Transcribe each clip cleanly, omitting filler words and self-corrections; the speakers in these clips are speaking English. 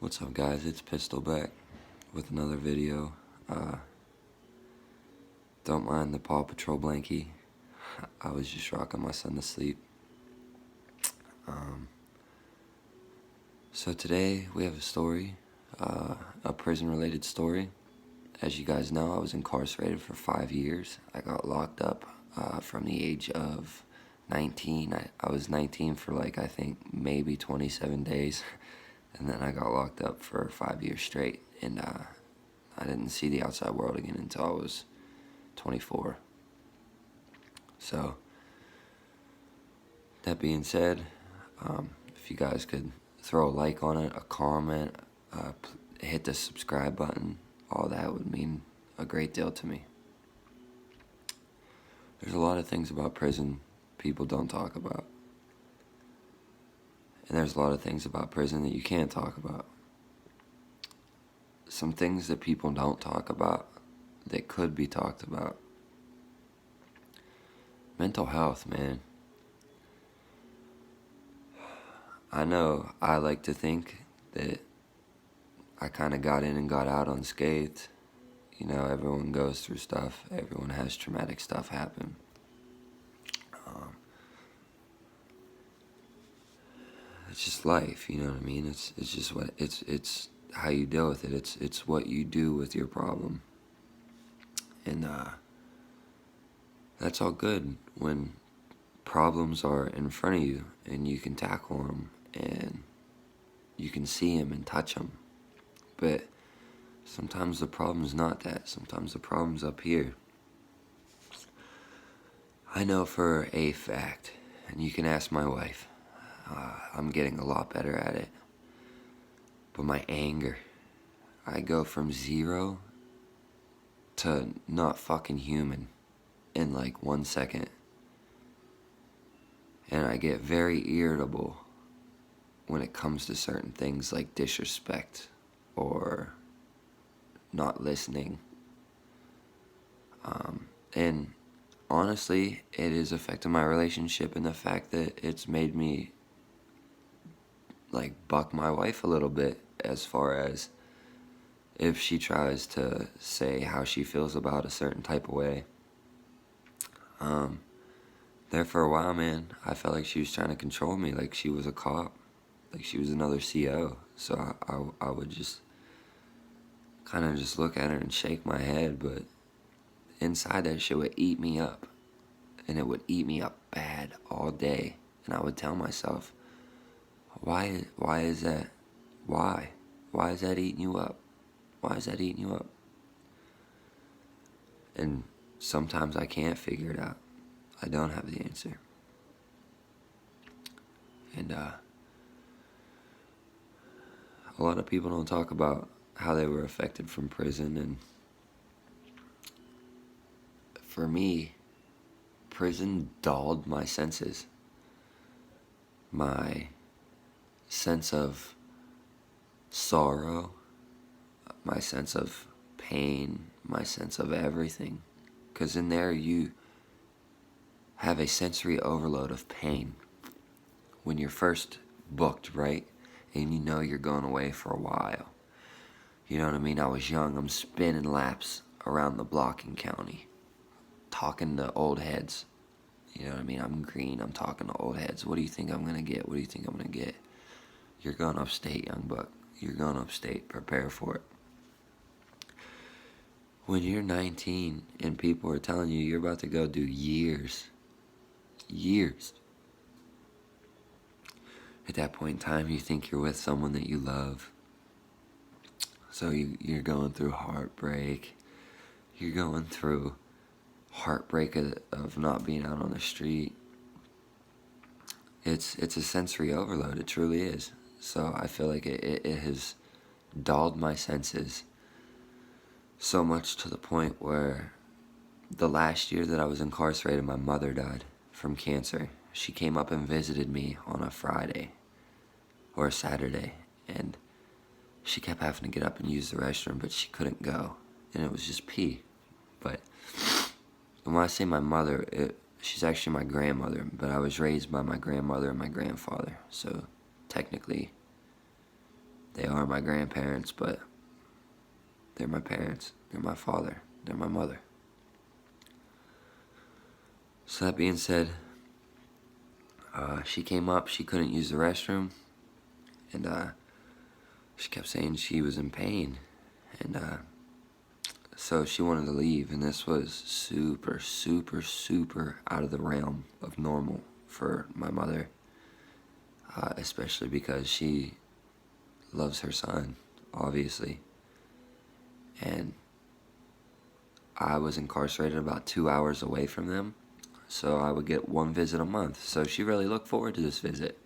What's up, guys? It's Pistol back with another video. Don't mind the Paw Patrol blankie. I was just rocking my son to sleep. So today we have a story, a prison-related story. As you guys know, I was incarcerated for 5 years. I got locked up from the age of 19. I was 19 for I think maybe 27 days. And then I got locked up for 5 years straight, and I didn't see the outside world again until I was 24. So, that being said, if you guys could throw a like on it, a comment, hit the subscribe button, all that would mean a great deal to me. There's a lot of things about prison people don't talk about. And there's a lot of things about prison that you can't talk about. Some things that people don't talk about that could be talked about. Mental health, man. I know I like to think that I kind of got in and got out unscathed. You know, everyone goes through stuff. Everyone has traumatic stuff happen. It's just life, you know what I mean? It's just what it's how you deal with it. It's what you do with your problem. And that's all good when problems are in front of you and you can tackle them and you can see them and touch them. But sometimes the problem's not that. Sometimes the problem's up here. I know for a fact, and you can ask my wife, I'm getting a lot better at it. But my anger, I go from 0 to not fucking human in 1 second. And I get very irritable when it comes to certain things like disrespect or not listening. And honestly, it has affected my relationship in the fact that it's made me buck my wife a little bit as far as if she tries to say how she feels about a certain type of way. There for a while, man, I felt like she was trying to control me, like she was a cop, like she was another CO. So I would just kind of just look at her and shake my head, but inside that shit would eat me up, and it would eat me up bad all day. And I would tell myself, why is that? Why is that eating you up? Why is that eating you up? And sometimes I can't figure it out. I don't have the answer. And a lot of people don't talk about how they were affected from prison. And for me, prison dulled my senses. My sense of sorrow, my sense of pain, my sense of everything. Because in there you have a sensory overload of pain when you're first booked, right? And you know you're going away for a while. You know what I mean? I was young. I'm spinning laps around the block in county, talking to old heads. You know what I mean? I'm green. I'm talking to old heads. What do you think I'm going to get? What do you think I'm going to get? You're going upstate, young buck. You're going upstate. Prepare for it. When you're 19 and people are telling you you're about to go do years, at that point in time, you think you're with someone that you love. So you're going through heartbreak. You're going through heartbreak of not being out on the street. It's a sensory overload. It truly is. So I feel like it has dulled my senses so much to the point where the last year that I was incarcerated, my mother died from cancer. She came up and visited me on a Friday or a Saturday, and she kept having to get up and use the restroom, but she couldn't go, and it was just pee. But when I say my mother, she's actually my grandmother, but I was raised by my grandmother and my grandfather, so technically They are my grandparents, but they're my parents. They're my father. They're my mother. So that being said, she came up. She couldn't use the restroom. And she kept saying she was in pain. And so she wanted to leave. And this was super, super, super out of the realm of normal for my mother. Especially because she loves her son, obviously. And I was incarcerated about 2 hours away from them, so I would get one visit a month. So she really looked forward to this visit.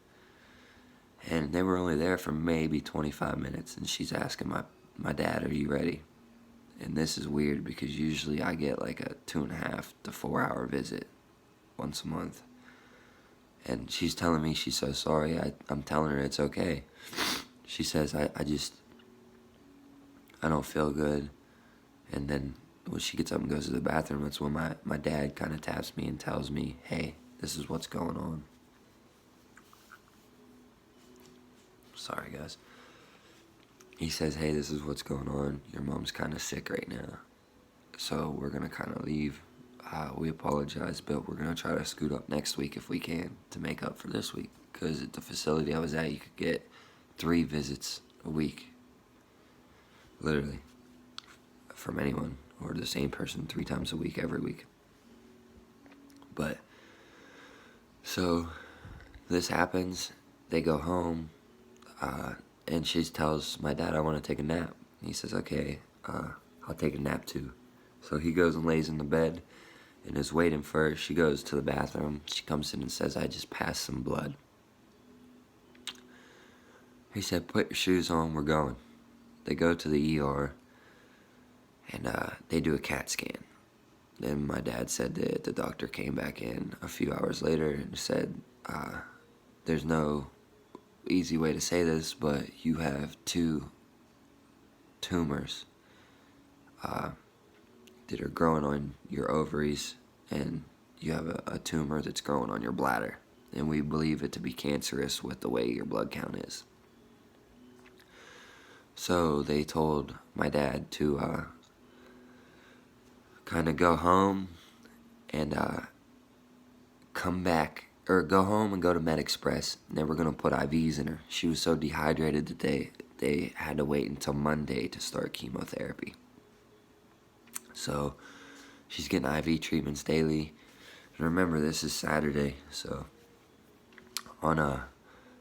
And they were only there for maybe 25 minutes, and she's asking my dad, are you ready? And this is weird because usually I get like a 2.5 to 4 hour visit once a month. And she's telling me she's so sorry. I'm telling her it's okay. She says, I don't feel good. And then when she gets up and goes to the bathroom, that's when my dad kind of taps me and tells me, hey, this is what's going on. Sorry, guys. He says, hey, this is what's going on. Your mom's kind of sick right now. So we're going to kind of leave. We apologize, but we're going to try to scoot up next week if we can to make up for this week. Because at the facility I was at, you could get 3 visits a week. Literally. From anyone. Or the same person 3 times a week, every week. But, so, this happens. They go home. And she tells my dad, I want to take a nap. He says, okay, I'll take a nap too. So he goes and lays in the bed and is waiting for her. She goes to the bathroom. She comes in and says, I just passed some blood. He said, put your shoes on, we're going. They go to the ER and they do a CAT scan. Then my dad said that the doctor came back in a few hours later and said, there's no easy way to say this, but you have 2 tumors that are growing on your ovaries, and you have a tumor that's growing on your bladder, and we believe it to be cancerous with the way your blood count is. So they told my dad to kind of go home and come back, or go home and go to Med Express, and they were going to put IVs in her. She was so dehydrated that they had to wait until Monday to start chemotherapy. So she's getting IV treatments daily. And remember, this is Saturday, so on a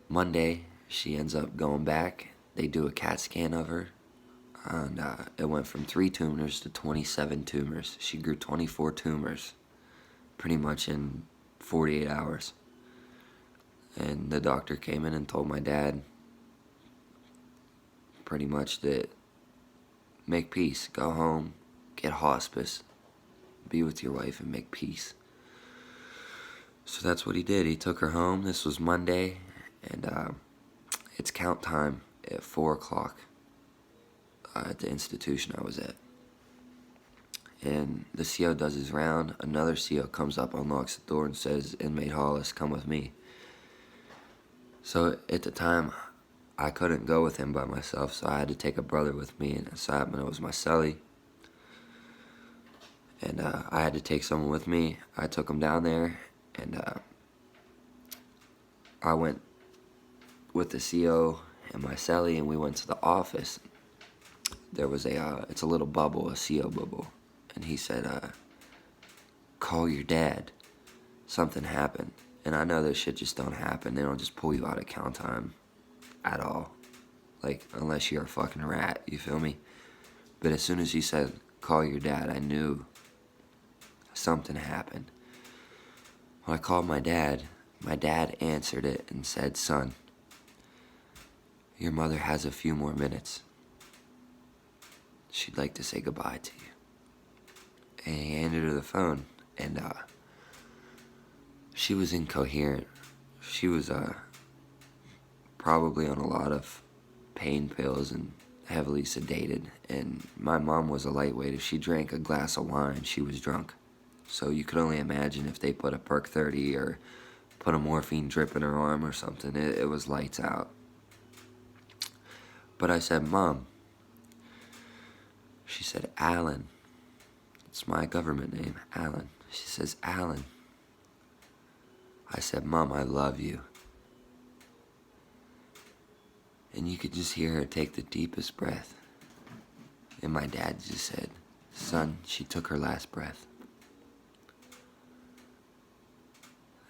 Monday, she ends up going back. They do a CAT scan of her, and it went from 3 tumors to 27 tumors. She grew 24 tumors pretty much in 48 hours. And the doctor came in and told my dad pretty much that make peace, go home, get hospice, be with your wife and make peace. So that's what he did. He took her home. This was Monday, and it's count time at 4 o'clock at the institution I was at. And the CO does his round. Another CO comes up, unlocks the door, and says, inmate Hollis, come with me. So at the time, I couldn't go with him by myself, so I had to take a brother with me, and so happened it was my cellie. And I had to take someone with me. I took him down there, and I went with the CO and my cellie, and we went to the office. There was it's a little bubble, a CO bubble. And he said, call your dad. Something happened. And I know this shit just don't happen. They don't just pull you out at count time at all. Like, unless you're a fucking rat, you feel me? But as soon as he said, call your dad, I knew something happened. When I called my dad answered it and said, son, your mother has a few more minutes. She'd like to say goodbye to you. And he handed her the phone, and she was incoherent. She was probably on a lot of pain pills and heavily sedated, and my mom was a lightweight. If she drank a glass of wine, she was drunk. So you could only imagine if they put a Perk 30 or put a morphine drip in her arm or something, it was lights out. But I said, Mom. She said, Alan. It's my government name, Alan. She says, Alan. I said, Mom, I love you. And you could just hear her take the deepest breath. And my dad just said, Son, she took her last breath.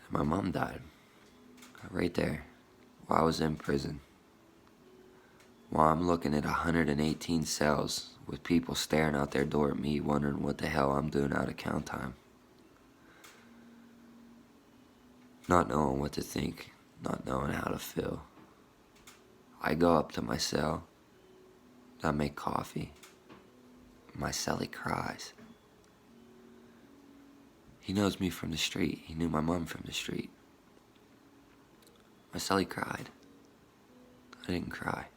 And my mom died. Right there. While I was in prison. While I'm looking at 118 cells with people staring out their door at me, wondering what the hell I'm doing out of count time. Not knowing what to think, not knowing how to feel. I go up to my cell, I make coffee. My cellie cries. He knows me from the street. He knew my mom from the street. My cellie cried. I didn't cry.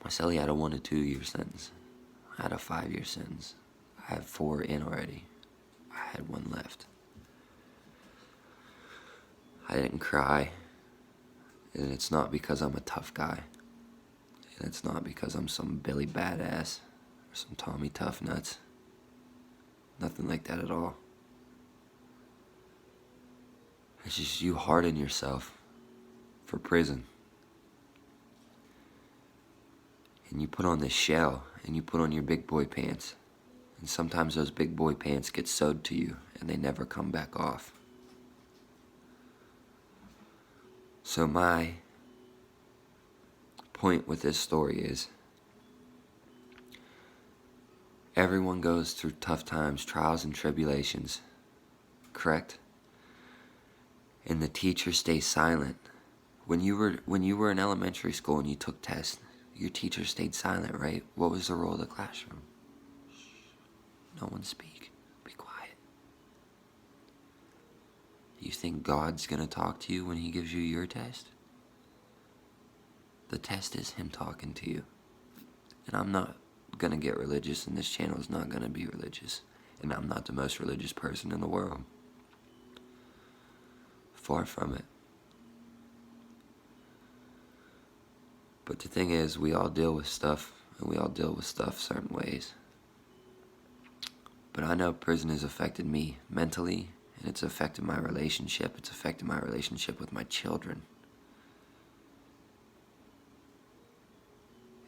My cellie had a 1 to 2 year sentence. I had a 5-year sentence. I had 4 in already. I had 1 left. I didn't cry. And it's not because I'm a tough guy. And it's not because I'm some Billy Badass or some Tommy Tough Nuts. Nothing like that at all. It's just you harden yourself for prison. And you put on this shell, and you put on your big boy pants. And sometimes those big boy pants get sewed to you, and they never come back off. So my point with this story is, everyone goes through tough times, trials and tribulations, correct? And the teacher stays silent. When you were in elementary school and you took tests, your teacher stayed silent, right? What was the role of the classroom? Shh. No one speak. Be quiet. You think God's gonna talk to you when he gives you your test? The test is him talking to you. And I'm not gonna get religious, and this channel is not gonna be religious. And I'm not the most religious person in the world. Far from it. But the thing is, we all deal with stuff, and we all deal with stuff certain ways. But I know prison has affected me mentally, and it's affected my relationship. It's affected my relationship with my children.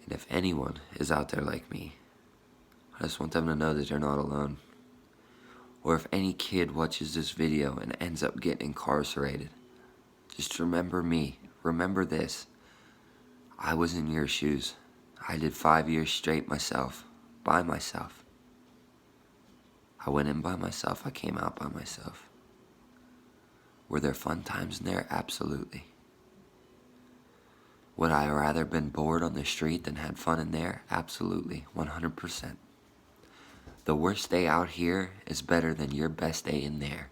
And if anyone is out there like me, I just want them to know that they're not alone. Or if any kid watches this video and ends up getting incarcerated, just remember me. Remember this. I was in your shoes. I did 5 years straight myself, by myself. I went in by myself, I came out by myself. Were there fun times in there? Absolutely. Would I rather been bored on the street than had fun in there? Absolutely, 100%. The worst day out here is better than your best day in there.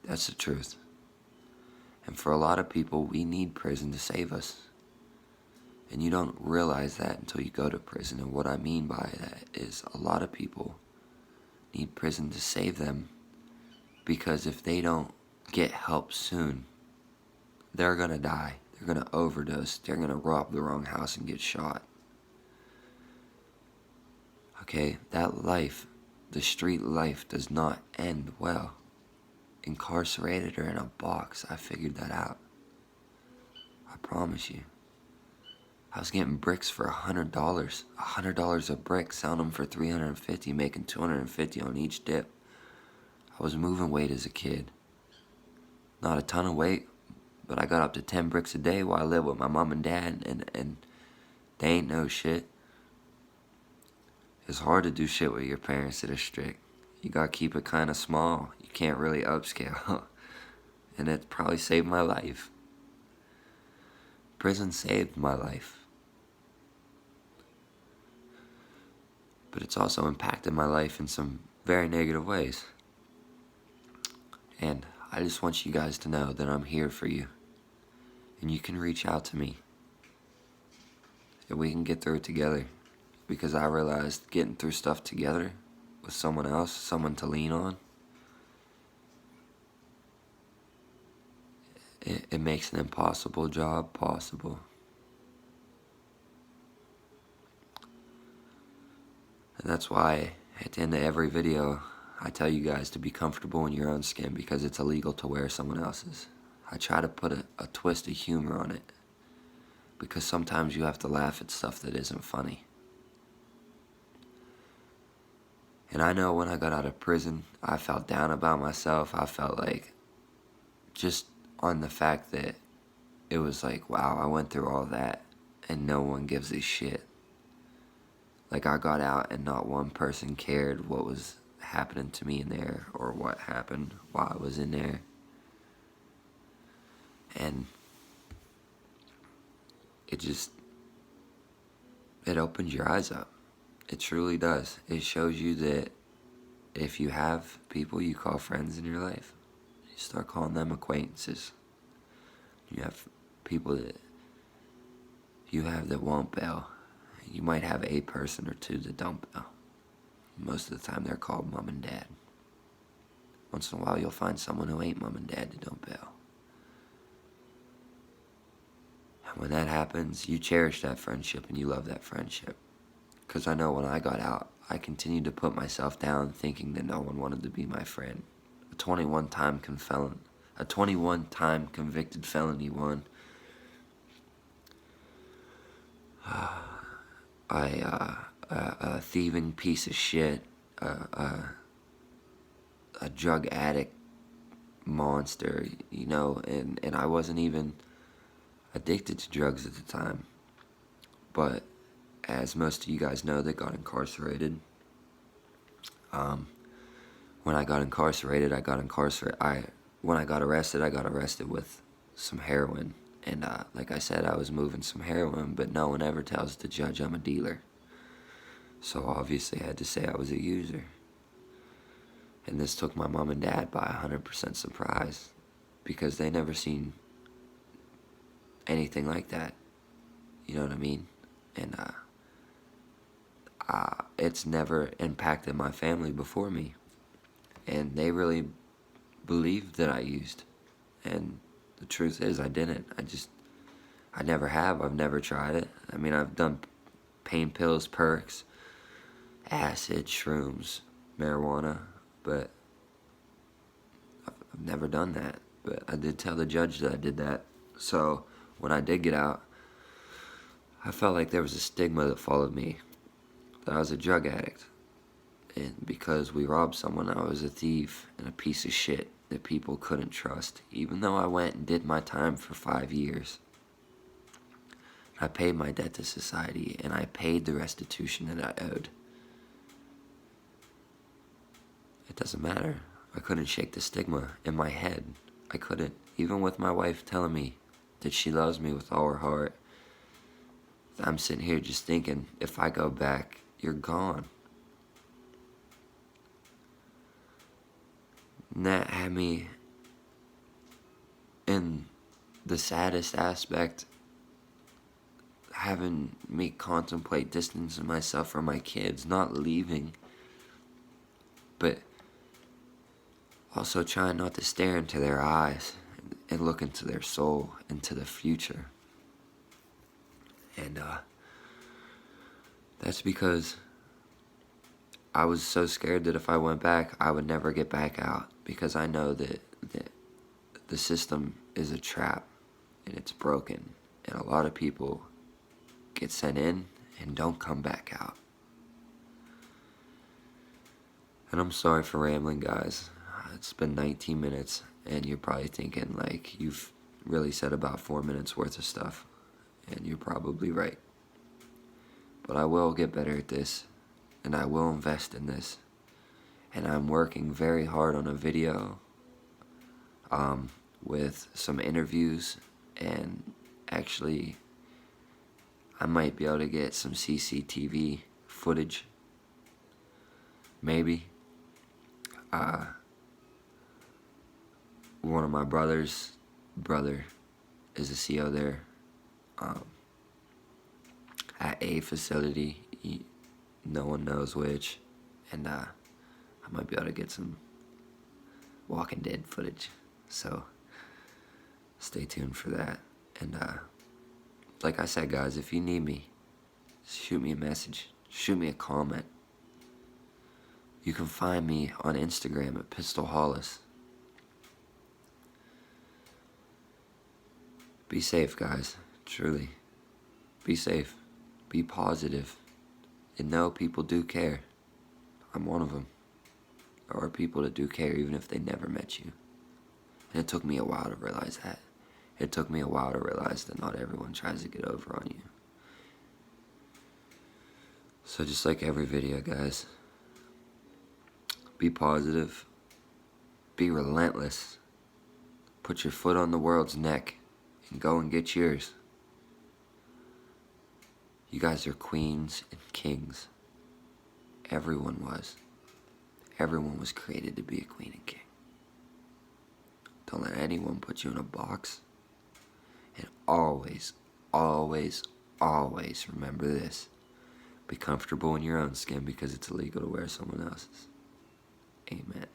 That's the truth. And for a lot of people, we need prison to save us. And you don't realize that until you go to prison. And what I mean by that is a lot of people need prison to save them, because if they don't get help soon, they're gonna die. They're gonna overdose. They're gonna rob the wrong house and get shot. Okay, that life, the street life, does not end well. Incarcerated or in a box, I figured that out. I promise you. I was getting bricks for $100. $100 a brick, selling them for $350, making $250 on each dip. I was moving weight as a kid. Not a ton of weight, but I got up to 10 bricks a day while I lived with my mom and dad, and they ain't no shit. It's hard to do shit with your parents that are strict. You gotta keep it kinda small. You can't really upscale. And it probably saved my life. Prison saved my life. But it's also impacted my life in some very negative ways. And I just want you guys to know that I'm here for you. And you can reach out to me. And we can get through it together. Because I realized getting through stuff together with someone else, someone to lean on, it makes an impossible job possible. And that's why at the end of every video, I tell you guys to be comfortable in your own skin, because it's illegal to wear someone else's. I try to put a twist of humor on it, because sometimes you have to laugh at stuff that isn't funny. And I know when I got out of prison, I felt down about myself. I felt like, just on the fact that it was like, wow, I went through all that and no one gives a shit. Like, I got out and not one person cared what was happening to me in there or what happened while I was in there. And it opens your eyes up. It truly does. It shows you that if you have people you call friends in your life, you start calling them acquaintances. You have people that you have that won't bail. You might have a person or two that don't bail. Most of the time they're called mom and dad. Once in a while you'll find someone who ain't mom and dad that don't bail. And when that happens, you cherish that friendship and you love that friendship. Because I know when I got out, I continued to put myself down thinking that no one wanted to be my friend. A 21-time convicted felony one. A thieving piece of shit, a drug addict monster, you know, and I wasn't even addicted to drugs at the time. But as most of you guys know that got incarcerated, when I got incarcerated, when I got arrested with some heroin. And like I said, I was moving some heroin, but no one ever tells the judge I'm a dealer. So obviously I had to say I was a user. And this took my mom and dad by 100% surprise, because they never seen anything like that. You know what I mean? And it's never impacted my family before me. And they really believed that I used. And the truth is, I didn't. I never have. I've never tried it. I mean, I've done pain pills, perks, acid, shrooms, marijuana, but I've never done that. But I did tell the judge that I did that. So when I did get out, I felt like there was a stigma that followed me, that I was a drug addict. And because we robbed someone, I was a thief and a piece of shit that people couldn't trust, even though I went and did my time for 5 years. I paid my debt to society, and I paid the restitution that I owed. It doesn't matter. I couldn't shake the stigma in my head. I couldn't. Even with my wife telling me that she loves me with all her heart, I'm sitting here just thinking, if I go back, you're gone. And that had me in the saddest aspect, having me contemplate distancing myself from my kids, not leaving, but also trying not to stare into their eyes and look into their soul, into the future. And that's because I was so scared that if I went back, I would never get back out, because I know that the system is a trap and it's broken, and a lot of people get sent in and don't come back out. And I'm sorry for rambling, guys. It's been 19 minutes, and you're probably thinking, like, you've really said about 4 minutes worth of stuff, and you're probably right. But I will get better at this, and I will invest in this. And I'm working very hard on a video with some interviews, and actually I might be able to get some CCTV footage, maybe. One of my brother is a CO there at a facility. No one knows which, and I might be able to get some Walking Dead footage. So stay tuned for that. And like I said, guys, if you need me, shoot me a message, shoot me a comment. You can find me on Instagram at Pistol Hollis. Be safe, guys. Truly. Be safe. Be positive. And know people do care. I'm one of them. There are people that do care even if they never met you. And it took me a while to realize that. It took me a while to realize that not everyone tries to get over on you. So just like every video, guys, be positive. Be relentless. Put your foot on the world's neck and go and get yours. You guys are queens and kings. Everyone was. Everyone was created to be a queen and king. Don't let anyone put you in a box. And always, always, always remember this. Be comfortable in your own skin because it's illegal to wear someone else's. Amen.